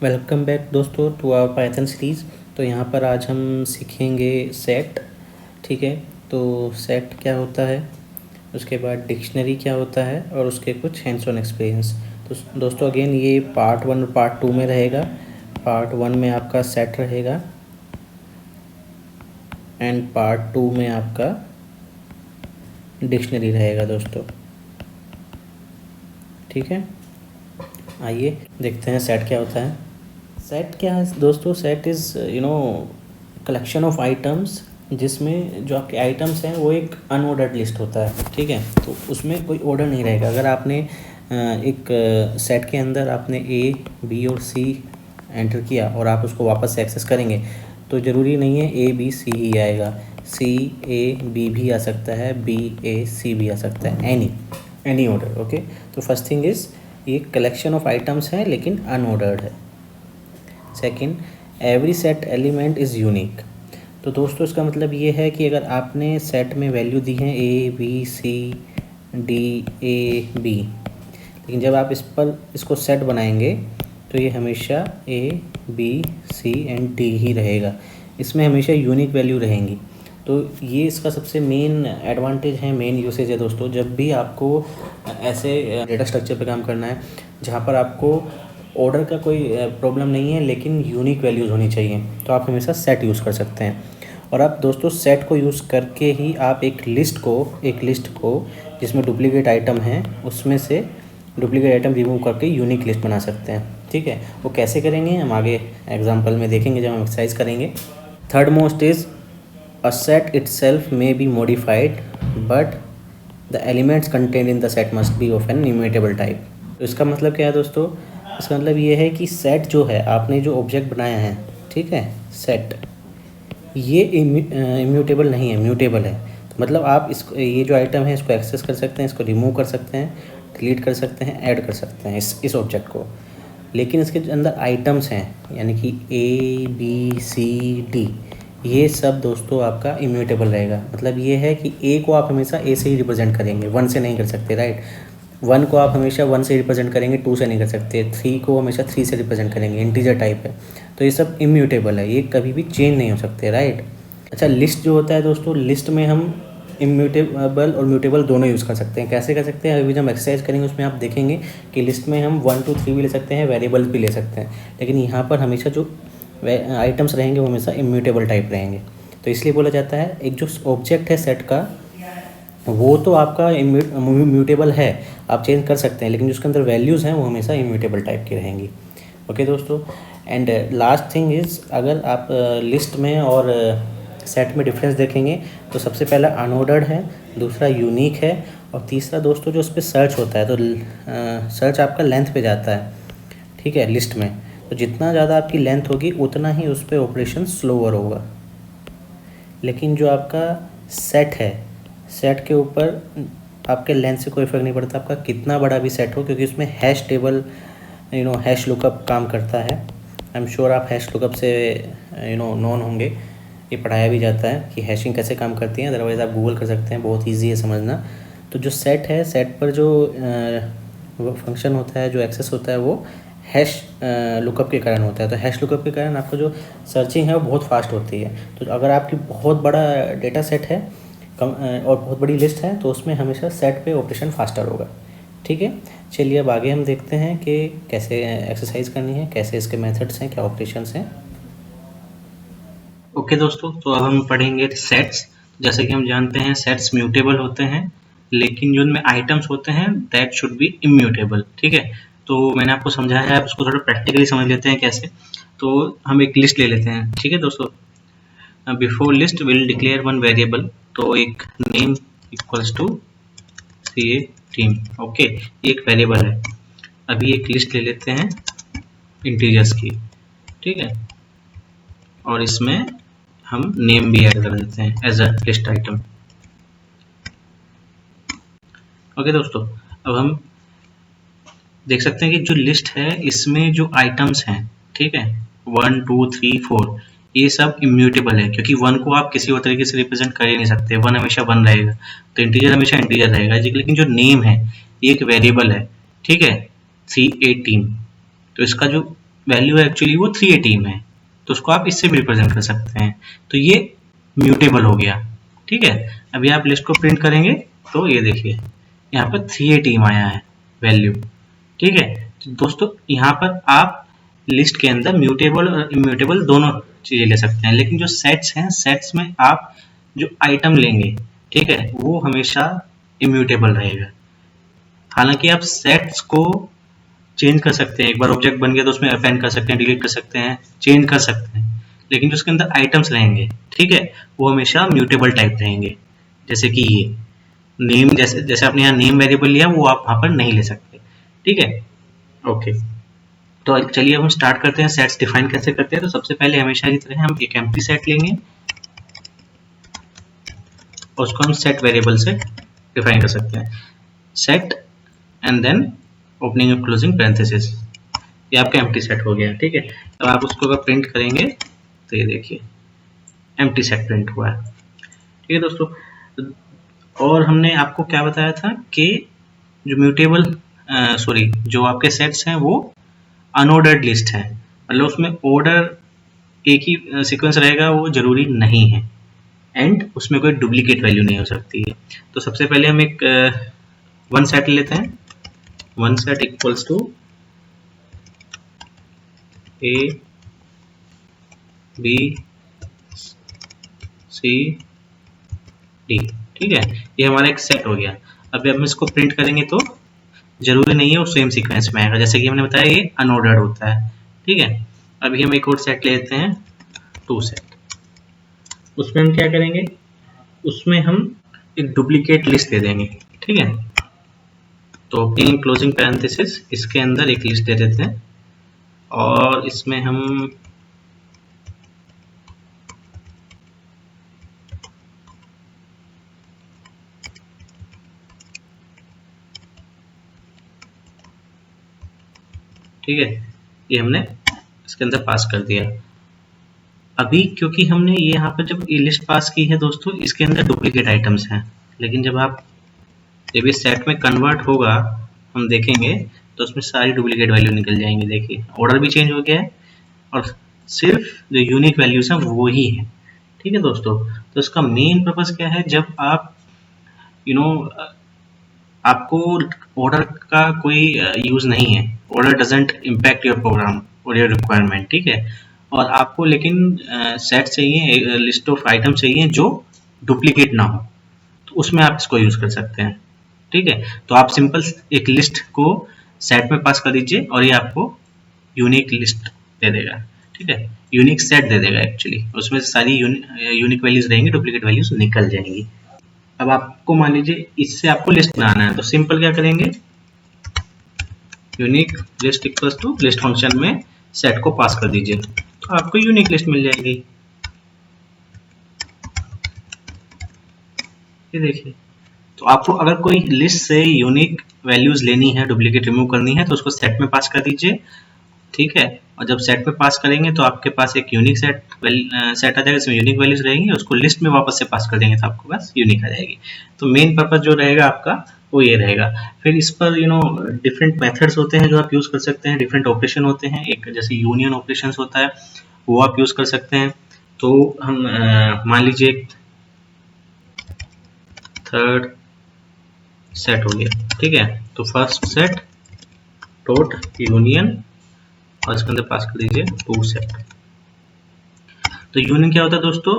Welcome back दोस्तों to our Python series. तो यहाँ पर आज हम सीखेंगे सेट। ठीक है, तो सेट क्या होता है, उसके बाद डिक्शनरी क्या होता है और उसके कुछ हैंड्स ऑन एक्सपीरियंस। तो दोस्तों अगेन ये पार्ट 1 और पार्ट 2 में रहेगा। पार्ट 1 में आपका सेट रहेगा एंड पार्ट 2 में आपका डिक्शनरी रहेगा दोस्तों। ठीक है, आइए देखते हैं सेट क्या होता है। सेट क्या है दोस्तों? Set is collection of items, जिसमें जो आपके आइटम्स हैं वो एक अनऑर्डर्ड लिस्ट होता है। ठीक है, तो उसमें कोई ऑर्डर नहीं रहेगा। अगर आपने एक सेट के अंदर आपने ए बी और सी एंटर किया और आप उसको वापस से एक्सेस करेंगे तो ज़रूरी नहीं है ए बी सी ही आएगा, सी ए बी भी आ सकता है, बी ए सी भी आ सकता है, एनी ऑर्डर। ओके, तो फर्स्ट थिंग इज़ ये कलेक्शन ऑफ आइटम्स है लेकिन अनऑर्डर्ड है। Second, every set element is unique. तो दोस्तों इसका मतलब ये है कि अगर आपने सेट में वैल्यू दी है A B C D A B, लेकिन जब आप इसको सेट बनाएंगे तो ये हमेशा A B C and D ही रहेगा। इसमें हमेशा यूनिक वैल्यू रहेंगी। तो ये इसका सबसे मेन एडवांटेज है, मेन यूसेज है दोस्तों। जब भी आपको ऐसे डेटा स्ट्रक्चर पे काम करना है जहाँ पर आपको ऑर्डर का कोई प्रॉब्लम नहीं है लेकिन यूनिक वैल्यूज़ होनी चाहिए, तो आप हमेशा सेट यूज़ कर सकते हैं। और आप दोस्तों सेट को यूज़ करके ही आप एक लिस्ट को जिसमें डुप्लीकेट आइटम हैं उसमें से डुप्लीकेट आइटम रिमूव करके यूनिक लिस्ट बना सकते हैं। ठीक है, वो कैसे करेंगे हम आगे एग्जाम्पल में देखेंगे जब हम एक्सरसाइज करेंगे। Third most is a set itself may be modified but the elements contained in the set must be of an immutable type। तो इसका मतलब क्या है दोस्तों? इसका मतलब ये है कि सेट जो है, आपने जो ऑब्जेक्ट बनाया है, ठीक है, सेट ये इम्यूटेबल नहीं है, म्यूटेबल है। तो मतलब आप इसको, ये जो आइटम है इसको एक्सेस कर सकते हैं, इसको रिमूव कर सकते हैं, डिलीट कर सकते हैं, ऐड कर सकते हैं इस ऑब्जेक्ट को। लेकिन इसके अंदर आइटम्स हैं यानी कि ए बी सी डी, ये सब दोस्तों आपका इम्यूटेबल रहेगा। मतलब ये है कि ए को आप हमेशा ए से ही रिप्रेजेंट करेंगे, 1 से नहीं कर सकते, राइट। 1 को आप हमेशा 1 से रिप्रेजेंट करेंगे, 2 से नहीं कर सकते। 3 को हमेशा 3 से रिप्रेजेंट करेंगे, इंटीजर टाइप है। तो ये सब इम्यूटेबल है, ये कभी भी चेंज नहीं हो सकते, राइट। अच्छा, लिस्ट जो होता है दोस्तों, लिस्ट में हम इम्यूटेबल और म्यूटेबल दोनों यूज़ कर सकते हैं। कैसे कर सकते हैं? अभी जब हम एक्सरसाइज करेंगे उसमें आप देखेंगे कि लिस्ट में हम 1 2 3 भी ले सकते हैं, वेरिएबल्स भी ले सकते हैं, लेकिन यहाँ पर हमेशा जो आइटम्स रहेंगे वो हमेशा इम्यूटेबल टाइप रहेंगे। तो इसलिए बोला जाता है एक जो ऑब्जेक्ट है सेट का वो तो आपका म्यूटेबल है, आप चेंज कर सकते हैं, लेकिन जो उसके अंदर वैल्यूज़ हैं वो हमेशा इम्यूटेबल टाइप की रहेंगी। ओके दोस्तों, एंड लास्ट थिंग इज़, अगर आप लिस्ट में और सेट में डिफरेंस देखेंगे तो सबसे पहला अनऑर्डर्ड है, दूसरा यूनिक है, और तीसरा दोस्तों जो उस पर सर्च होता है, तो सर्च आपका लेंथ पे जाता है। ठीक है, लिस्ट में तो जितना ज़्यादा आपकी लेंथ होगी उतना ही उस पर ऑपरेशन स्लोअर होगा। लेकिन जो आपका सेट है, सेट के ऊपर आपके लेंथ से कोई फ़र्क नहीं पड़ता, आपका कितना बड़ा भी सेट हो, क्योंकि उसमें हैश टेबल हैश लुकअप काम करता है। आई एम श्योर आप हैश लुकअप से नॉन होंगे, ये पढ़ाया भी जाता है कि हैशिंग कैसे काम करती है। अदरवाइज़ आप गूगल कर सकते हैं, बहुत ईजी है समझना। तो जो सेट है, सेट पर जो फंक्शन होता है, जो एक्सेस होता है, वो हैश लुकअप के कारण होता है। तो हैश लुकअप के कारण आपको जो सर्चिंग है वो बहुत फास्ट होती है। तो अगर आपकी बहुत बड़ा डेटा सेट है और बहुत बड़ी लिस्ट है तो उसमें हमेशा सेट पे ऑपरेशन फास्टर होगा। ठीक है, चलिए अब आगे हम देखते हैं कि कैसे एक्सरसाइज करनी है, कैसे इसके मेथड्स हैं, क्या ऑपरेशंस हैं। ओके दोस्तों, तो अब हम पढ़ेंगे सेट्स। जैसे कि हम जानते हैं सेट्स म्यूटेबल होते हैं, लेकिन जो उनमें आइटम्स होते हैं दैट शुड बी इम्यूटेबल। ठीक है, तो मैंने आपको समझाया है, आप उसको थोड़ा प्रैक्टिकली समझ लेते हैं कैसे। तो हम एक लिस्ट ले लेते हैं। ठीक है दोस्तों, before list will declare one variable, तो एक name equals to C A team. Okay, ये एक वेरिएबल है। अभी एक लिस्ट ले लेते हैं इंटीजर्स की, ठीक है, और इसमें हम नेम भी ऐड कर देते हैं as a list item. Okay दोस्तों, अब हम देख सकते हैं कि जो लिस्ट है इसमें जो आइटम्स हैं, ठीक है, 1 2 3 4, ये सब इम्यूटेबल है, क्योंकि 1 को आप किसी और तरीके से रिप्रेजेंट कर ही नहीं सकते। 1 हमेशा 1 रहेगा, तो इंटीजर हमेशा इंटीजर रहेगा। लेकिन जो नेम है ये एक वेरिएबल है, ठीक है, C18, तो इसका जो वैल्यू है एक्चुअली वो 318 है, तो उसको आप इससे भी रिप्रेजेंट कर सकते हैं। तो ये म्यूटेबल हो गया, ठीक है। अभी आप लिस्ट को प्रिंट करेंगे तो ये देखिए यहाँ पर 318 आया है वैल्यू, ठीक है। तो दोस्तों यहाँ पर आप लिस्ट के अंदर म्यूटेबल और इम्यूटेबल दोनों चीज़ें ले सकते हैं, लेकिन जो सेट्स हैं, सेट्स में आप जो आइटम लेंगे, ठीक है, वो हमेशा इम्यूटेबल रहेगा। हालांकि आप सेट्स को चेंज कर सकते हैं, एक बार ऑब्जेक्ट बन गया तो उसमें अपेंड कर सकते हैं, डिलीट कर सकते हैं, चेंज कर सकते हैं, लेकिन जो उसके अंदर आइटम्स रहेंगे, ठीक है, वो हमेशा म्यूटेबल टाइप रहेंगे। जैसे कि ये नेम, जैसे जैसे आपने यहाँ नेम वेरिएबल लिया, वो आप वहाँ पर नहीं ले सकते, ठीक है। ओके, तो चलिए हम स्टार्ट करते हैं सेट्स डिफाइन कैसे करते हैं। तो सबसे पहले हमेशा की तरह हम एक एम्प्टी सेट लेंगे और उसको हम सेट वेरिएबल से डिफाइन कर सकते हैं, सेट एंड देन ओपनिंग और क्लोजिंग पैरेंथेसिस। ये आपका एम्प्टी सेट हो गया, ठीक है। तो आप उसको अगर प्रिंट करेंगे तो ये देखिए एम्प्टी सेट प्रिंट हुआ है, ठीक है दोस्तों। और हमने आपको क्या बताया था कि जो म्यूटेबल सॉरी जो आपके सेट्स हैं वो अनऑर्डर्ड लिस्ट है, मतलब उसमें ऑर्डर एक ही सीक्वेंस रहेगा, वो जरूरी नहीं है, एंड उसमें कोई डुप्लीकेट वैल्यू नहीं हो सकती है। तो सबसे पहले हम एक वन सेट लेते हैं, one set equals to A B C D, ठीक है। ये हमारा एक सेट हो गया। अभी हम इसको प्रिंट करेंगे तो जरूरी नहीं है वो सेम सीक्वेंस में आएगा, जैसे कि हमने बताया ये अनऑर्डर्ड होता है, ठीक है। अभी हम एक और सेट लेते हैं, टू सेट। उसमें हम क्या करेंगे, उसमें हम एक डुप्लीकेट लिस्ट दे देंगे, ठीक है। तो ओपनिंग क्लोजिंग पैरेंथेसिस, इसके अंदर एक लिस्ट दे देते हैं और इसमें हम ठीक है, ये हमने इसके अंदर पास कर दिया। अभी क्योंकि हमने ये यहाँ पर जब ये लिस्ट पास की है दोस्तों, इसके अंदर डुप्लीकेट आइटम्स हैं, लेकिन जब आप जब ये सेट में कन्वर्ट होगा हम देखेंगे तो उसमें सारी डुप्लीकेट वैल्यू निकल जाएंगी। देखिए ऑर्डर भी चेंज हो गया है और सिर्फ जो यूनिक वैल्यूज हैं वो ही है, ठीक है दोस्तों। तो इसका मेन पर्पस क्या है, जब आप यू नो आपको ऑर्डर का कोई यूज नहीं है, order doesn't impact your program और योर रिक्वायरमेंट, ठीक है। और आपको लेकिन सेट चाहिए, लिस्ट ऑफ आइटम चाहिए जो डुप्लीकेट ना हो, तो उसमें आप इसको यूज कर सकते हैं, ठीक है। तो आप सिंपल एक लिस्ट को सेट में पास कर दीजिए और ये आपको यूनिक लिस्ट दे देगा, ठीक है, यूनिक सेट दे देगा एक्चुअली। उसमें सारी यूनिक वैल्यूज रहेंगी, डुप्लीकेट वैल्यूज निकल जाएंगी। अब आपको मान लीजिए इससे आपको लिस्ट बनाना है, तो सिंपल क्या करेंगे, unique list equals to list function में सेट को पास कर दीजिए, तो आपको यूनिक लिस्ट मिल जाएगी। ये देखिए, तो आपको अगर कोई लिस्ट से यूनिक वैल्यूज लेनी है, डुप्लीकेट रिमूव करनी है, तो उसको सेट में पास कर दीजिए, ठीक है। और जब सेट में पास करेंगे तो आपके पास एक यूनिक सेट सेट आ जाएगा, इसमें यूनिक वैल्यूज रहेंगी, उसको लिस्ट में वापस से पास कर देंगे तो आपको बस यूनिक आ जाएगी। तो मेन पर्पस जो रहेगा आपका वो ये रहेगा। फिर इस पर डिफरेंट मेथड्स होते हैं जो आप यूज कर सकते हैं, डिफरेंट ऑपरेशन होते हैं, एक जैसे यूनियन ऑपरेशंस होता है वो आप यूज कर सकते हैं। तो हम मान लीजिए थर्ड सेट हो गया, ठीक है। तो फर्स्ट सेट डॉट यूनियन और इसके अंदर पास कर दीजिए टू सेट। तो यूनियन क्या होता है दोस्तों,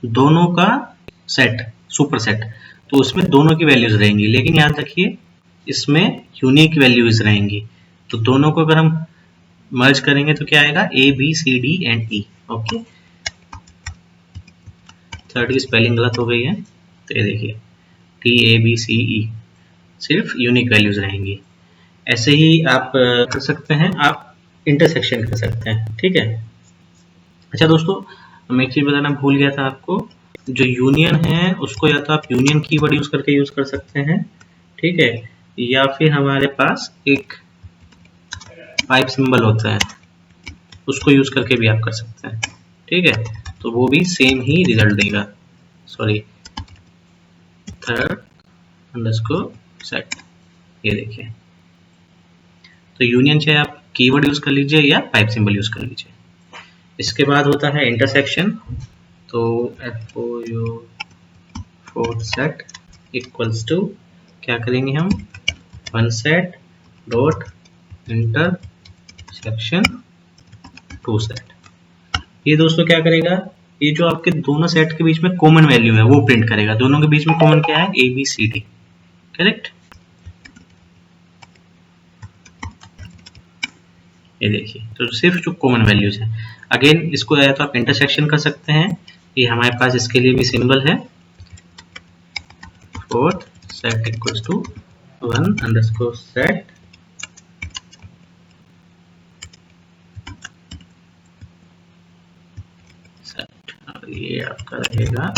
दोनों का सेट, सुपर सेट, तो उसमें दोनों की वैल्यूज रहेंगी, लेकिन याद रखिए इसमें यूनिक वैल्यूज रहेंगी। तो दोनों को अगर हम मर्ज करेंगे तो क्या आएगा, A B C D and E, okay. Third की स्पेलिंग गलत हो गई है, तो ये देखिए टी ए बी सी ई, सिर्फ यूनिक वैल्यूज रहेंगी। ऐसे ही आप कर सकते हैं, आप इंटरसेक्शन कर सकते हैं, ठीक है। अच्छा दोस्तों, मैं एक चीज बताना भूल गया था आपको, जो यूनियन है उसको या तो आप यूनियन कीवर्ड यूज करके यूज कर सकते हैं, ठीक है, या फिर हमारे पास एक पाइप सिंबल होता है उसको यूज करके भी आप कर सकते हैं, ठीक है। तो वो भी सेम ही रिजल्ट देगा। सॉरी, थर्ड अंडरस्कोर सेट, ये देखिए। तो यूनियन चाहे आप कीवर्ड यूज कर लीजिए या पाइप सिंबल यूज कर लीजिए। इसके बाद होता है इंटरसेक्शन, तो FOU fourth set equals to क्या करेंगे हम, one set dot intersection two set. ये दोस्तों क्या करेगा, ये जो आपके दोनों सेट के बीच में कॉमन वैल्यू है वो प्रिंट करेगा। दोनों के बीच में कॉमन क्या है, ABCD, करेक्ट। ये देखिए, तो सिर्फ जो कॉमन वैल्यूज है। अगेन इसको या तो आप इंटरसेक्शन कर सकते हैं, ये हमारे पास इसके लिए भी सिंबल है, fourth set equals to one underscore set set, और ये आपका रहेगा,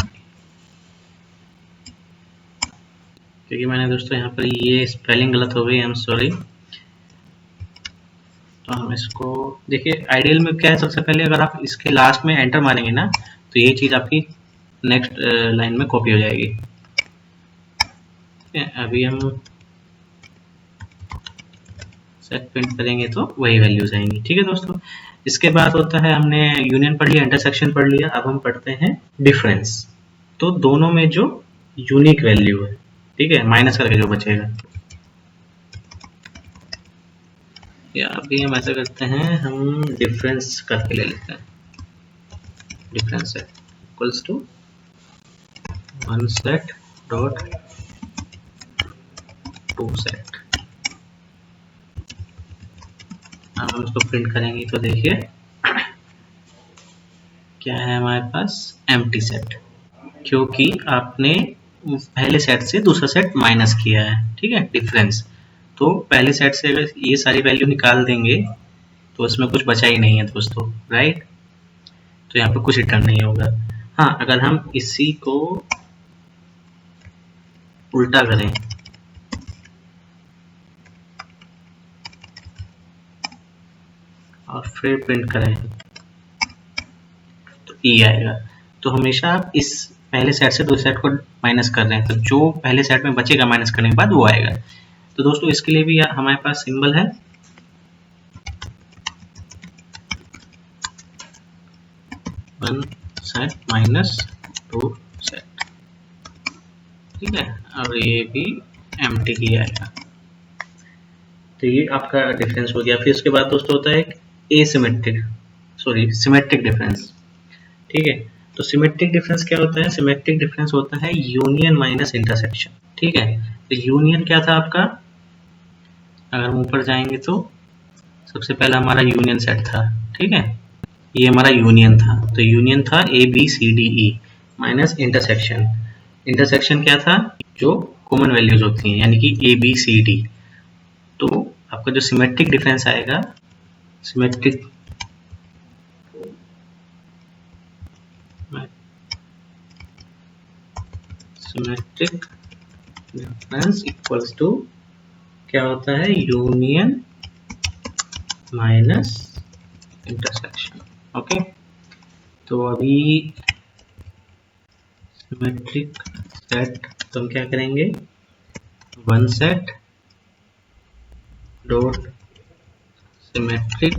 क्योंकि मैंने दोस्तों यहाँ पर ये स्पेलिंग गलत हो गई, आई एम सॉरी। तो हम इसको देखिए, आइडियल में क्या है, सबसे पहले अगर आप इसके लास्ट में एंटर मारेंगे ना तो ये चीज़ आपकी नेक्स्ट लाइन में कॉपी हो जाएगी। अभी हम सेट प्रिंट करेंगे तो वही वैल्यूज आएंगी, ठीक है दोस्तों। इसके बाद होता है, हमने यूनियन पढ़ लिया, इंटरसेक्शन पढ़ लिया, अब हम पढ़ते हैं डिफरेंस। तो दोनों में जो यूनिक वैल्यू है, ठीक है, माइनस करके जो बचेगा, या अभी हम ऐसा करते हैं, हम डिफरेंस करके ले लेते हैं, difference set equals to one set dot two set. अब हम इसको प्रिंट करेंगे तो देखिए क्या है हमारे पास, एम्प्टी सेट, क्योंकि आपने पहले सेट से दूसरा सेट माइनस किया है, ठीक है, डिफरेंस। तो पहले सेट से अगर ये सारी वैल्यू निकाल देंगे तो उसमें कुछ बचा ही नहीं है दोस्तों, राइट। तो यहाँ पे कुछ रिटर्न नहीं होगा। हाँ, अगर हम इसी को उल्टा करें, और फिर प्रिंट करें तो ई आएगा। तो हमेशा आप इस पहले सेट से दूसरे सेट को माइनस कर रहे हैं, तो जो पहले सेट में बचेगा माइनस करने के बाद वो आएगा। तो दोस्तों इसके लिए भी हमारे पास सिंबल है, one set minus two set, ठीक है, और ये भी एम्प्टी ही आएगा। तो ये आपका डिफरेंस हो गया। फिर उसके बाद दोस्तों होता है एसिमेट्रिक, सॉरी सिमेट्रिक डिफरेंस, ठीक है। तो सिमेट्रिक डिफरेंस क्या होता है, सिमेट्रिक डिफरेंस होता है यूनियन माइनस इंटरसेक्शन, ठीक है। तो यूनियन क्या था आपका, अगर हम ऊपर जाएंगे तो सबसे पहला हमारा यूनियन सेट था, ठीक है, ये हमारा यूनियन था। तो यूनियन था ABCDE माइनस इंटरसेक्शन, इंटरसेक्शन क्या था, जो कॉमन वैल्यूज होती हैं, यानी कि ABCD। तो आपका जो सिमेट्रिक डिफरेंस आएगा, सिमेट्रिक डिफरेंस इक्वल्स टू क्या होता है, यूनियन माइनस इंटरसेक्शन, ओके। तो अभी सिमेट्रिक सेट, तो हम क्या करेंगे, one set dot symmetric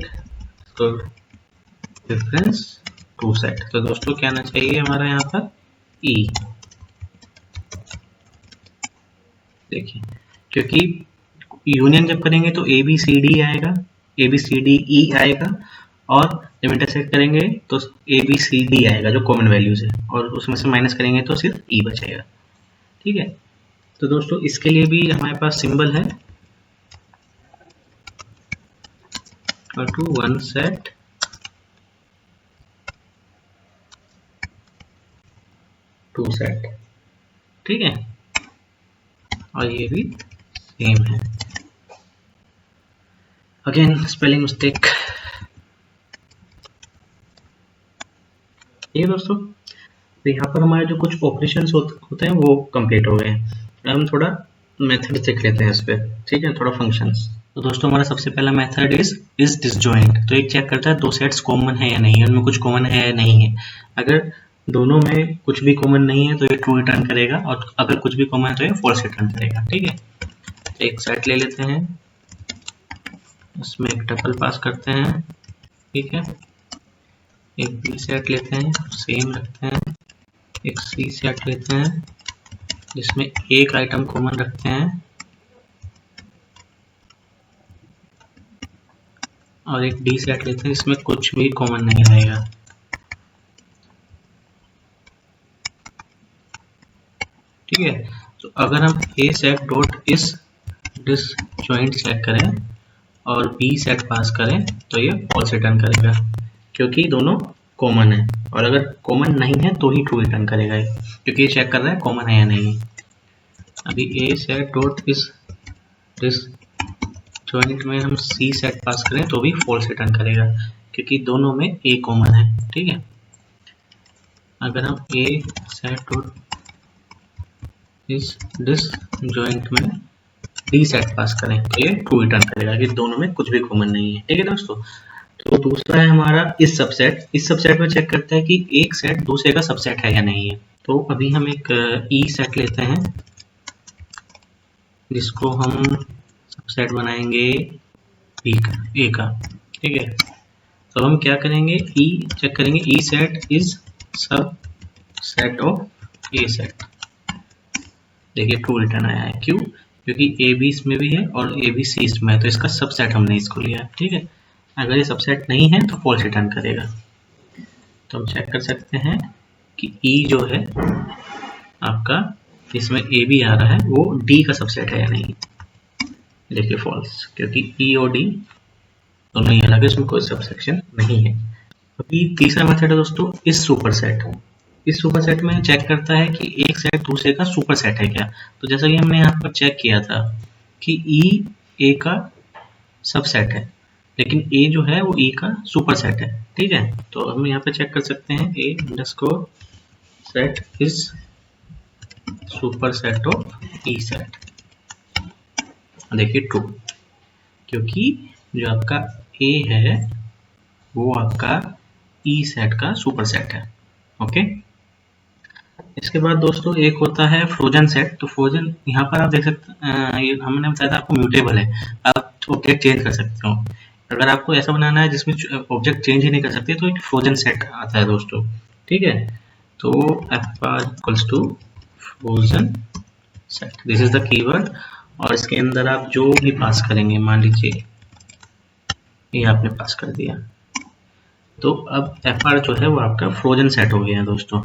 difference two set. तो दोस्तों क्या आना चाहिए हमारा यहाँ पर, ई, देखिए, क्योंकि यूनियन जब करेंगे तो ABCD आएगा, ABCDE आएगा, और जब इंटरसेक्ट करेंगे तो ABCD आएगा जो कॉमन वैल्यूज है, और उसमें से माइनस करेंगे तो सिर्फ E बचेगा, ठीक है। तो दोस्तों इसके लिए भी हमारे पास सिंबल है, two one set two set, ठीक है, और ये भी सेम है। अगेन स्पेलिंग मिस्टेक, ठीक है दोस्तों। तो यहाँ पर हमारे जो कुछ ऑपरेशंस होते हैं वो कंप्लीट हो गए हैं। अब हम थोड़ा मेथड सीख लेते हैं इस पर, ठीक है, थोड़ा फंक्शंस। तो दोस्तों हमारा सबसे पहला मेथड इज डिसजॉइंट। तो एक चेक करता है दो सेट्स कॉमन है या नहीं है, उनमें कुछ कॉमन है या नहीं है। अगर दोनों में कुछ भी कॉमन नहीं है तो ये ट्रू रिटर्न करेगा, और अगर कुछ भी कॉमन है तो ये फॉल्स रिटर्न करेगा, ठीक है। तो एक सेट ले लेते हैं इसमें एक टपल पास करते हैं, ठीक है। एक बी सेट लेते हैं, सेम रखते हैं। एक सी सेट लेते हैं जिसमें एक आइटम कॉमन रखते हैं, और एक डी सेट लेते हैं जिसमें कुछ भी कॉमन नहीं रहेगा। ठीक है, तो अगर हम ए सेट डॉट इस डिसजॉइंट चेक करें और बी सेट पास करें तो ये फॉल्स रिटर्न करेगा, क्योंकि दोनों कॉमन है, और अगर कॉमन नहीं है तो ही ट्रू रिटर्न करेगा ये, क्योंकि ये चेक कर रहा है कॉमन है या नहीं। अभी ए सेट डॉट इस डिसजॉइंट में हम सी सेट पास करें तो भी फॉल्स रिटर्न करेगा, क्योंकि दोनों में ए कॉमन है। ठीक है, अगर हम ए सेट डॉट इस डिसजॉइंट में डी सेट पास करें तो ये ट्रू रिटर्न करेगा कि दोनों में कुछ भी कॉमन नहीं है। ठीक है दोस्तों, तो दूसरा है हमारा इस सबसेट। इस सबसेट में चेक करता है कि एक सेट दूसरे का सबसेट है या नहीं है। तो अभी हम एक ई सेट लेते हैं जिसको हम सबसेट बनाएंगे बी का, ए का। ठीक है, तो हम क्या करेंगे, ई चेक करेंगे, ई सेट इज सब सेट ऑफ ए सेट। देखिए ट्रू रिटर्न आया है, क्यों? क्योंकि ए बी इसमें भी है और ए बी सी इसमें है, तो इसका सबसेट हमने इसको लिया। ठीक है, अगर ये सबसेट नहीं है तो फॉल्स रिटर्न करेगा। तो हम चेक कर सकते हैं कि ई जो है आपका, इसमें ए बी आ रहा है, वो डी का सबसेट है या नहीं। देखिए फॉल्स, क्योंकि ई और डी दोनों ही अलग है, इसमें कोई सबसेक्शन नहीं है। अभी तीसरा मेथड है दोस्तों इस सुपर सेट। इस सुपर सेट में चेक करता है कि एक सेट दूसरे का सुपर सेट है क्या। तो जैसा कि हमने यहाँ पर चेक किया था कि ई ए का सबसेट है, लेकिन ए जो है वो ई का सुपर सेट है। ठीक है, तो हम यहाँ पे चेक कर सकते हैं A underscore set is super set of E set. देखिए ट्रू, क्योंकि जो आपका ए है वो आपका ई सेट का सुपर सेट है। ओके, इसके बाद दोस्तों एक होता है फ्रोजन सेट। तो फ्रोजन यहाँ पर आप देख सकते हैं, हमने बताया था आपको म्यूटेबल है, आप ऑब्जेक्ट चेंज कर सकते हो। अगर आपको ऐसा बनाना है जिसमें ऑब्जेक्ट चेंज ही नहीं कर सकते तो एक फ्रोजन सेट आता है दोस्तों। ठीक है, तो F R equals to frozen set, this is the keyword, और इसके अंदर आप जो भी पास करेंगे, मान लीजिए ये आपने पास कर दिया, तो अब एफ आर जो है वो आपका फ्रोजन सेट हो गया है दोस्तों।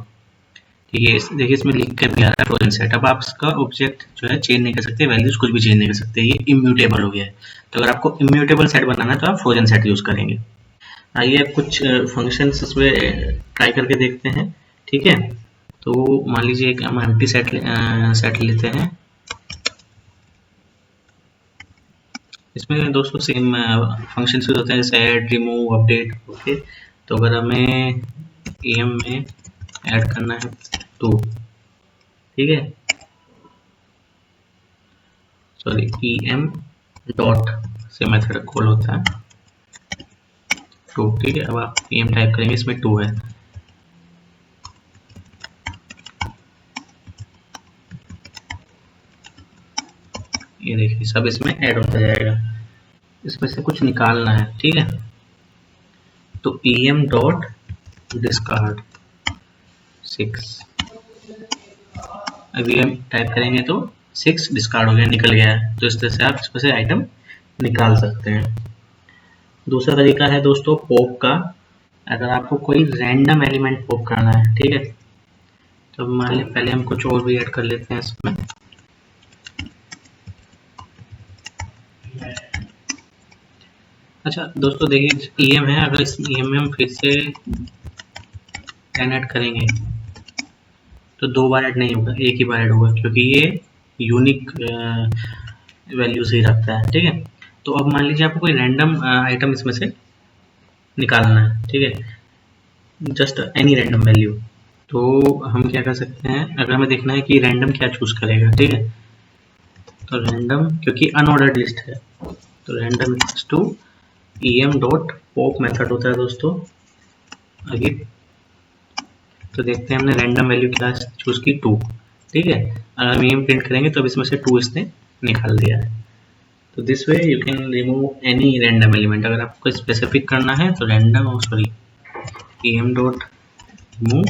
ठीक है, देखिए इसमें लिख कर भी आ रहा है फ्रोजन सेट। अब आप इसका ऑब्जेक्ट जो है चेंज नहीं कर सकते, वैल्यूज कुछ भी चेंज नहीं कर सकते, ये इम्यूटेबल हो गया है। तो अगर आपको इम्यूटेबल सेट बनाना है तो आप फ्रोजन सेट यूज करेंगे। आइए अब कुछ फंक्शंस इसमें ट्राई करके देखते हैं। ठीक है, तो मान लीजिए एक हम एम्प्टी सेट लेते हैं। इसमें दोस्तों सेम फंक्शंस यूज होते हैं, जैसे ऐड, रिमूव, अपडेट। ओके, तो अगर हमें em में ऐड करना है 2, ठीक है, सॉरी em डॉट से मेथड कॉल होता है 2। ठीक है, अब आप em टाइप करेंगे, इसमें 2 है। ये देखिए सब इसमें ऐड होता जाएगा, इसमें से कुछ निकालना है। ठीक है, तो em डॉट डिस्कार्ड 6, अभी हम टाइप करेंगे तो 6 डिस्कार्ड हो गया, निकल गया है। तो इस तरह से आप इसमें से आइटम निकाल सकते हैं। दूसरा तरीका है दोस्तों पॉप का। अगर आपको कोई रैंडम एलिमेंट पॉप करना है, ठीक है, तो मान लें पहले हम कुछ और भी ऐड कर लेते हैं इसमें। अच्छा दोस्तों देखिए em है, अगर इस em में हम फिर से 10 ऐड करेंगे तो 2 बार ऐड नहीं होगा, एक ही बार ऐड होगा, क्योंकि ये यूनिक वैल्यूज ही रखता है। ठीक है, तो अब मान लीजिए आपको कोई रैंडम आइटम इसमें से निकालना है, ठीक है, जस्ट एनी रैंडम वैल्यू। तो हम क्या कर सकते हैं, अगर हमें देखना है कि रैंडम क्या चूज करेगा, ठीक है, तो रैंडम, क्योंकि अनऑर्डर्ड लिस्ट है, तो random equals to em dot pop method होता है दोस्तों। आगे तो देखते हैं हमने रैंडम वैल्यू क्या चूज की, 2। ठीक है, अगर हम em प्रिंट करेंगे तो अब इसमें से 2 इसने निकाल दिया है। तो this way you can remove any random element. अगर आपको स्पेसिफिक करना है तो रैंडम em डॉट मूव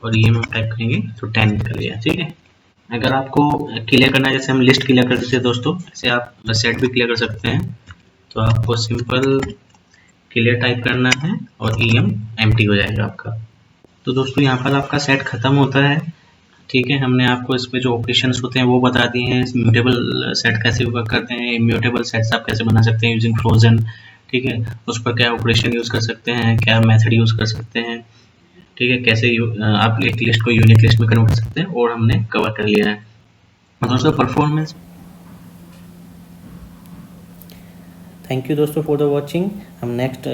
और em टाइप करेंगे तो 10 निकल गया, ठीक है। अगर आपको क्लियर करना है, जैसे हम लिस्ट क्लियर कर देते हैं दोस्तों, ऐसे आप सेट भी क्लियर कर सकते हैं। तो आपको सिंपल क्लियर टाइप करना है और em एम्प्टी हो जाएगा आपका। तो दोस्तों यहाँ पर आपका सेट खत्म होता है, ठीक है। हमने आपको इस पे जो ऑपरेशंस होते हैं वो बता दिए हैं। म्यूटेबल सेट कैसे वर्क करते हैं, इम्यूटेबल सेट्स आप कैसे बना सकते हैं यूजिंग फ्रोजन, ठीक है। उस पर क्या ऑपरेशन यूज़ कर सकते हैं, क्या मेथड यूज़ कर सकते हैं, ठीक है। कैसे आप एक लिस्ट को यूनिक लिस्ट में कन्वर्ट कर सकते हैं, और हमने कवर कर लिया है। और दोस्तों परफॉर्मेंस, थैंक यू दोस्तों फॉर द वॉचिंग। हम नेक्स्ट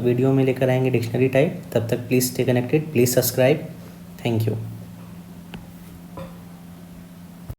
वीडियो में लेकर आएंगे डिक्शनरी टाइप। तब तक please stay connected, please subscribe. Thank you.